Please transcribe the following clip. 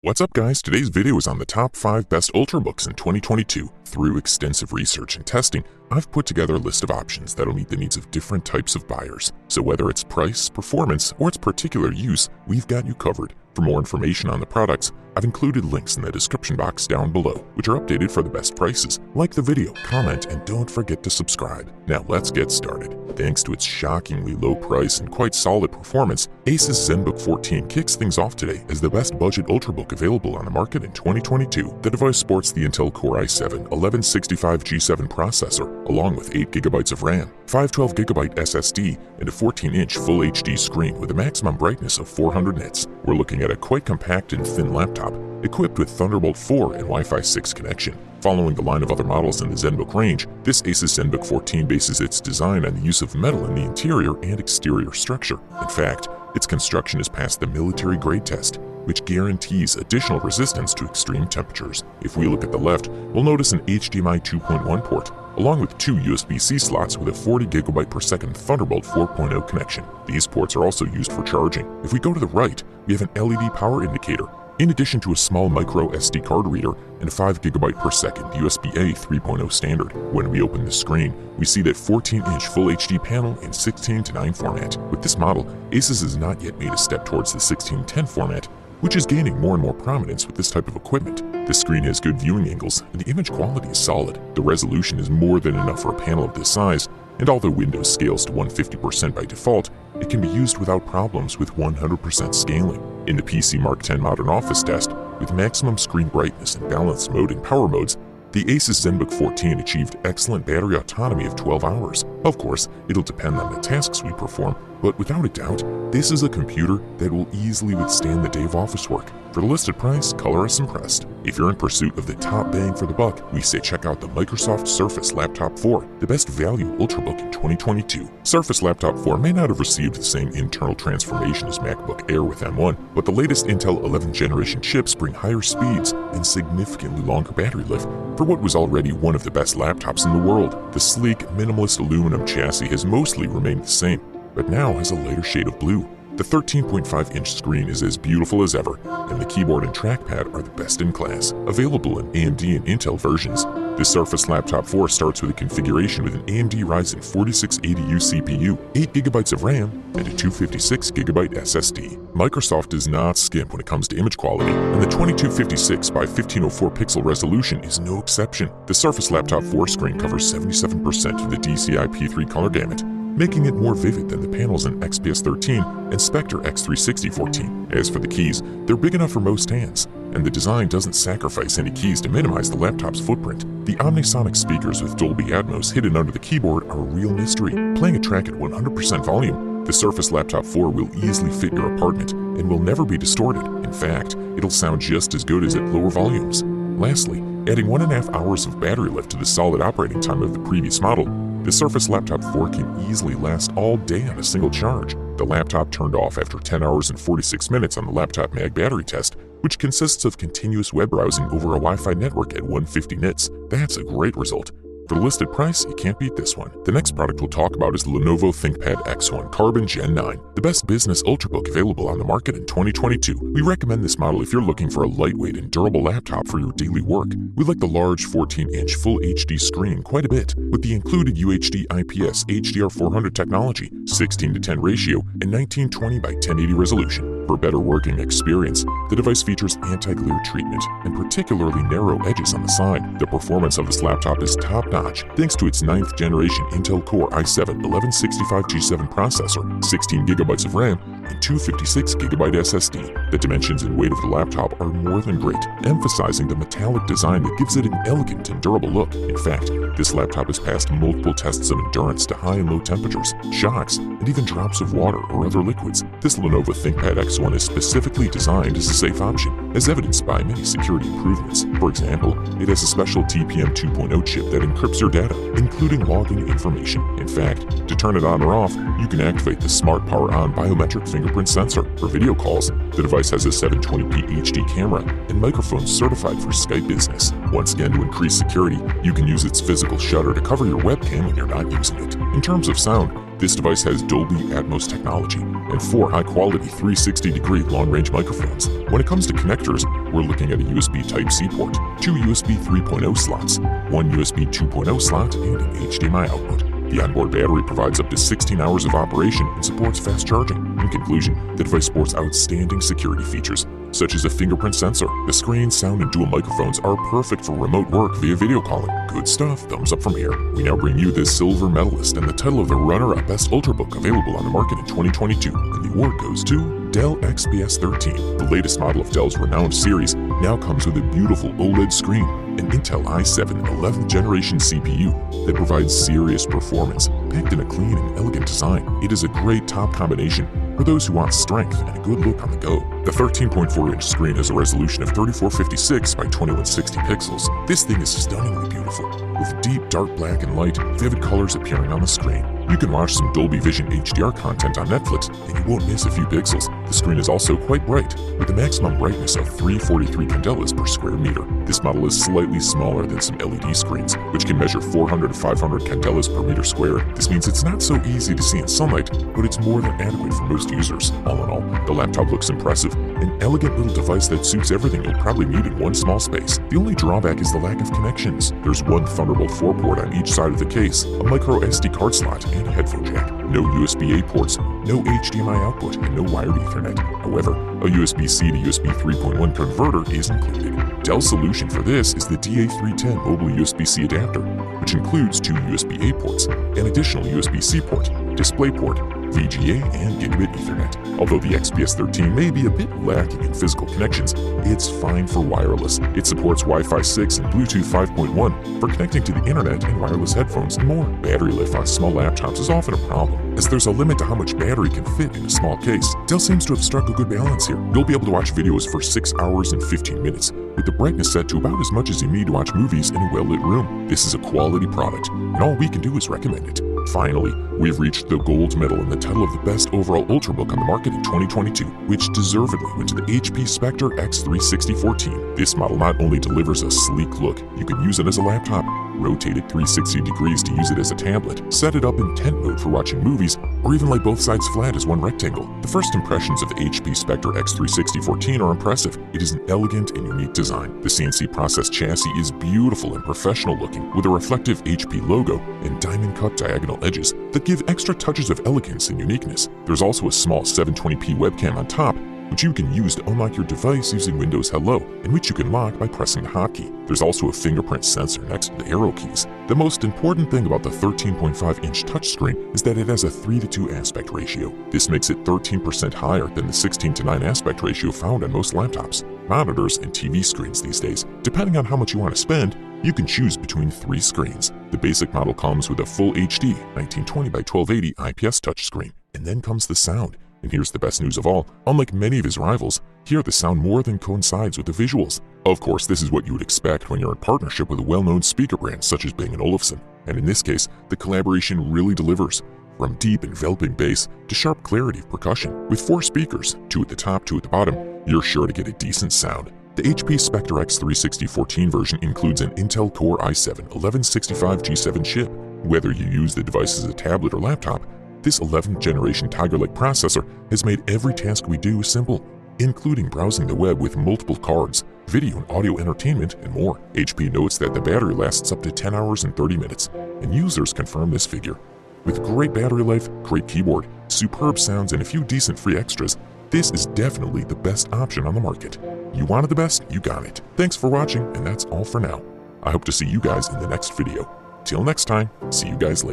What's up guys, today's video is on the top 5 best ultrabooks in 2022. Through extensive research and testing, I've put together a list of options that'll meet the needs of different types of buyers. So whether it's price, performance, or its particular use, we've got you covered. For more information on the products, I've included links in the description box down below, which are updated for the best prices. Like the video, comment, and don't forget to subscribe. Now let's get started. Thanks to its shockingly low price and quite solid performance, Asus Zenbook 14 kicks things off today as the best budget ultrabook available on the market in 2022. The device sports the Intel Core i7 1165G7 processor, along with 8GB of RAM, 512GB SSD, and a 14-inch Full HD screen with a maximum brightness of 400 nits. We're looking at a quite compact and thin laptop, equipped with Thunderbolt 4 and Wi-Fi 6 connection. Following the line of other models in the Zenbook range, this Asus Zenbook 14 bases its design on the use of metal in the interior and exterior structure. In fact, its construction has passed the military grade test, which guarantees additional resistance to extreme temperatures. If we look at the left, we'll notice an HDMI 2.1 port, along with 2 USB-C slots with a 40GB per second Thunderbolt 4.0 connection. These ports are also used for charging. If we go to the right, we have an LED power indicator, in addition to a small micro SD card reader and a 5GB per second USB-A 3.0 standard. When we open the screen, we see that 14-inch Full HD panel in 16:9 format. With this model, Asus has not yet made a step towards the 16:10 format, which is gaining more and more prominence with this type of equipment. The screen has good viewing angles, and the image quality is solid. The resolution is more than enough for a panel of this size, and although Windows scales to 150% by default, it can be used without problems with 100% scaling. In the PC Mark X Modern Office test, with maximum screen brightness and balance mode and power modes, the Asus Zenbook 14 achieved excellent battery autonomy of 12 hours. Of course, it'll depend on the tasks we perform, but without a doubt, this is a computer that will easily withstand the day of office work. For the listed price, color us impressed. If you're in pursuit of the top bang for the buck, we say check out the Microsoft Surface Laptop 4, the best value ultrabook in 2022. Surface Laptop 4 may not have received the same internal transformation as MacBook Air with M1, but the latest Intel 11th generation chips bring higher speeds and significantly longer battery life for what was already one of the best laptops in the world. The sleek, minimalist aluminum chassis has mostly remained the same, but now has a lighter shade of blue. The 13.5-inch screen is as beautiful as ever, and the keyboard and trackpad are the best in class, available in AMD and Intel versions. The Surface Laptop 4 starts with a configuration with an AMD Ryzen 4680U CPU, 8GB of RAM, and a 256GB SSD. Microsoft does not skimp when it comes to image quality, and the 2256 by 1504 pixel resolution is no exception. The Surface Laptop 4 screen covers 77% of the DCI-P3 color gamut, making it more vivid than the panels in XPS 13 and Specter X360 14. As for the keys, they're big enough for most hands, and the design doesn't sacrifice any keys to minimize the laptop's footprint. The Omnisonic speakers with Dolby Atmos hidden under the keyboard are a real mystery. Playing a track at 100% volume, the Surface Laptop 4 will easily fit your apartment and will never be distorted. In fact, it'll sound just as good as at lower volumes. Lastly, adding 1.5 hours of battery life to the solid operating time of the previous model, the Surface Laptop 4 can easily last all day on a single charge. The laptop turned off after 10 hours and 46 minutes on the Laptop Mag battery test, which consists of continuous web browsing over a Wi-Fi network at 150 nits. That's a great result. For the listed price, you can't beat this one. The next product we'll talk about is the Lenovo ThinkPad X1 Carbon Gen 9, the best business ultrabook available on the market in 2022. We recommend this model if you're looking for a lightweight and durable laptop for your daily work. We like the large 14-inch Full HD screen quite a bit, with the included UHD IPS HDR400 technology, 16:10 ratio, and 1920 by 1080 resolution. For a better working experience, the device features anti-glare treatment and particularly narrow edges on the side. The performance of this laptop is top-notch thanks to its 9th generation Intel Core i7 1165G7 processor, 16GB of RAM, and 256GB SSD. The dimensions and weight of the laptop are more than great, emphasizing the metallic design that gives it an elegant and durable look. In fact, this laptop has passed multiple tests of endurance to high and low temperatures, shocks, and even drops of water or other liquids. This Lenovo ThinkPad X1 is specifically designed as a safe option, as evidenced by many security improvements. For example, it has a special TPM 2.0 chip that encrypts your data, including login information. In fact, to turn it on or off, you can activate the Smart Power On biometric fingerprint sensor. For video calls, the device has a 720p HD camera and microphone certified for Skype Business. Once again, to increase security, you can use its physical shutter to cover your webcam when you're not using it. In terms of sound, this device has Dolby Atmos technology, and 4 high-quality 360-degree long-range microphones. When it comes to connectors, we're looking at a USB Type-C port, 2 USB 3.0 slots, 1 USB 2.0 slot, and an HDMI output. The onboard battery provides up to 16 hours of operation and supports fast charging. In conclusion, the device sports outstanding security features, such as a fingerprint sensor. The screen, sound, and dual microphones are perfect for remote work via video calling. Good stuff, thumbs up from here. We now bring you the silver medalist and the title of the runner-up Best Ultrabook available on the market in 2022, and the award goes to Dell XPS 13. The latest model of Dell's renowned series now comes with a beautiful OLED screen, an Intel i7 11th generation CPU that provides serious performance, packed in a clean and elegant design. It is a great top combination for those who want strength and a good look on the go. The 13.4-inch screen has a resolution of 3456 by 2160 pixels. This thing is stunningly beautiful, with deep dark black and light, vivid colors appearing on the screen. You can watch some Dolby Vision HDR content on Netflix, and you won't miss a few pixels. The screen is also quite bright, with a maximum brightness of 343 candelas per square meter. This model is slightly smaller than some LED screens, which can measure 400 to 500 candelas per meter squared. This means it's not so easy to see in sunlight, but it's more than adequate for most users. All in all, the laptop looks impressive, an elegant little device that suits everything you'll probably need in one small space. The only drawback is the lack of connections. There's one Thunderbolt 4 port on each side of the case, a micro SD card slot, and a headphone jack. No USB-A ports, no HDMI output, and no wired Ethernet. However, a USB-C to USB 3.1 converter is included. Dell's solution for this is the DA310 mobile USB-C adapter, which includes 2 USB-A ports, an additional USB-C port, DisplayPort, VGA, and Gigabit Ethernet. Although the XPS 13 may be a bit lacking in physical connections, it's fine for wireless. It supports Wi-Fi 6 and Bluetooth 5.1 for connecting to the internet and wireless headphones and more. Battery life on small laptops is often a problem, as there's a limit to how much battery can fit in a small case. Dell seems to have struck a good balance here. You'll be able to watch videos for 6 hours and 15 minutes, with the brightness set to about as much as you need to watch movies in a well-lit room. This is a quality product, and all we can do is recommend it. Finally, we've reached the gold medal in the title of the best overall Ultrabook on the market in 2022, which deservedly went to the HP Specter X360 14. This model not only delivers a sleek look, you can use it as a laptop, rotate it 360 degrees to use it as a tablet, set it up in tent mode for watching movies, or even lay both sides flat as one rectangle. The first impressions of the HP Specter X360 14 are impressive. It is an elegant and unique design. The CNC processed chassis is beautiful and professional looking, with a reflective HP logo and diamond-cut diagonal edges that give extra touches of elegance and uniqueness. There's also a small 720p webcam on top, which you can use to unlock your device using Windows Hello, and which you can lock by pressing the hotkey. There's also a fingerprint sensor next to the arrow keys. The most important thing about the 13.5-inch touchscreen is that it has a 3:2 aspect ratio. This makes it 13% higher than the 16:9 aspect ratio found on most laptops, monitors, and TV screens these days. Depending on how much you want to spend, you can choose between 3 screens. The basic model comes with a full HD 1920 by 1280 IPS touchscreen, and then comes the sound. And here's the best news of all: unlike many of his rivals, here the sound more than coincides with the visuals. Of course, this is what you would expect when you're in partnership with a well-known speaker brand such as Bang & Olufsen. And in this case, the collaboration really delivers. From deep enveloping bass to sharp clarity of percussion. With 4 speakers, 2 at the top, 2 at the bottom, you're sure to get a decent sound. The HP Specter X360 14 version includes an Intel Core i7 1165 G7 chip. Whether you use the device as a tablet or laptop, this 11th generation Tiger-like processor has made every task we do simple, including browsing the web with multiple cards, video and audio entertainment, and more. HP notes that the battery lasts up to 10 hours and 30 minutes, and users confirm this figure. With great battery life, great keyboard, superb sounds, and a few decent free extras, this is definitely the best option on the market. You wanted the best, you got it. Thanks for watching, and that's all for now. I hope to see you guys in the next video. Till next time, see you guys later.